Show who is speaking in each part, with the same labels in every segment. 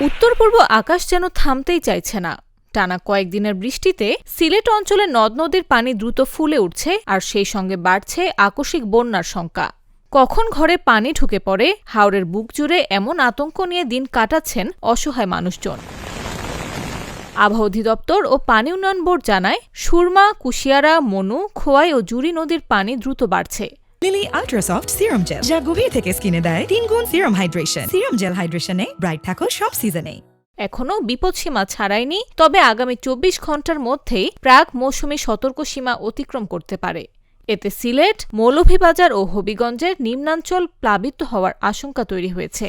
Speaker 1: উত্তর পূর্ব আকাশ যেন থামতেই চাইছে না। টানা কয়েকদিনের বৃষ্টিতে সিলেট অঞ্চলে নদ নদীর পানি দ্রুত ফুলে উঠছে, আর সেই সঙ্গে বাড়ছে আকস্মিক বন্যার শঙ্কা। কখন ঘরে পানি ঢুকে পড়ে, হাওরের বুক জুড়ে এমন আতঙ্ক নিয়ে দিন কাটাচ্ছেন অসহায় মানুষজন। আবহাওয়া অধিদপ্তর ও পানি উন্নয়ন বোর্ড জানায়, সুরমা, কুশিয়ারা, মনু, খোয়াই ও জুড়ি নদীর পানি দ্রুত বাড়ছে।
Speaker 2: Lily ultra soft serum gel, যা গভীর থেকে স্কিনে দেয় 3 গুণ সিরাম হাইড্রেশন। সিরাম জেল হাইড্রেশনে ব্রাইট থাকো সব সিজনে।
Speaker 1: এখনও বিপদসীমা ছাড়ায়নি, তবে আগামী 24 ঘণ্টার মধ্যেই প্রাক মৌসুমি সতর্কসীমা অতিক্রম করতে পারে। এতে সিলেট, মৌলভীবাজার ও হবিগঞ্জের নিম্নাঞ্চল প্লাবিত হওয়ার আশঙ্কা তৈরি হয়েছে।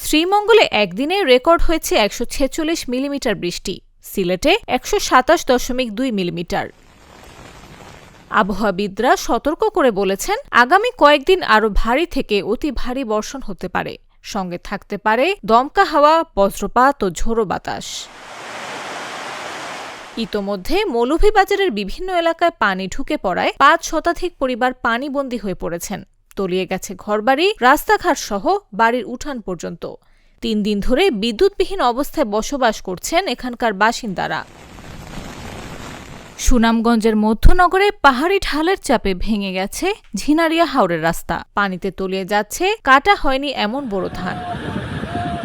Speaker 1: শ্রীমঙ্গলে একদিনে রেকর্ড হয়েছে 146 মিলিমিটার বৃষ্টি, সিলেটে 127.2 মিলিমিটার। আবহাওয়াবিদরা সতর্ক করে বলেছেন, আগামী কয়েকদিন আরও ভারী থেকে অতি ভারী বর্ষণ হতে পারে, সঙ্গে থাকতে পারে দমকা হাওয়া, বজ্রপাত ও ঝোড়ো বাতাস। ইতোমধ্যে মৌলভীবাজারের বিভিন্ন এলাকায় পানি ঢুকে পড়ায় 5 শতাধিক পরিবার পানিবন্দী হয়ে পড়েছেন। তলিয়ে গেছে ঘরবাড়ি, রাস্তাঘাট সহ বাড়ির উঠান পর্যন্ত। 3 দিন ধরে বিদ্যুৎবিহীন অবস্থায় বসবাস করছেন এখানকার বাসিন্দারা। সুনামগঞ্জের মধ্যনগরে পাহাড়ি ঢালের চাপে ভেঙে গেছে ঝিনারিয়া হাওরের রাস্তা। পানিতে তলিয়ে যাচ্ছে কাটা হয়নি এমন বড় ধান।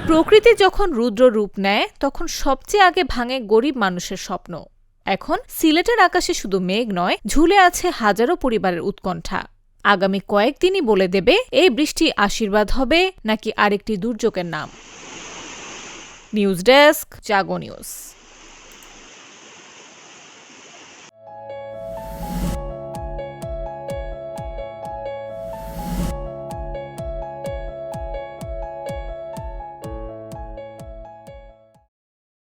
Speaker 1: প্রকৃতি যখন রুদ্র রূপ নেয়, তখন সবচেয়ে আগে ভাঙে গরিব মানুষের স্বপ্ন। এখন সিলেটের আকাশে শুধু মেঘ নয়, ঝুলে আছে হাজারো পরিবারের উৎকণ্ঠা। আগামী কয়েকদিনই বলে দেবে, এই বৃষ্টি আশীর্বাদ হবে নাকি আরেকটি দুর্যোগের নাম। নিউজ ডেস্ক, জাগো নিউজ।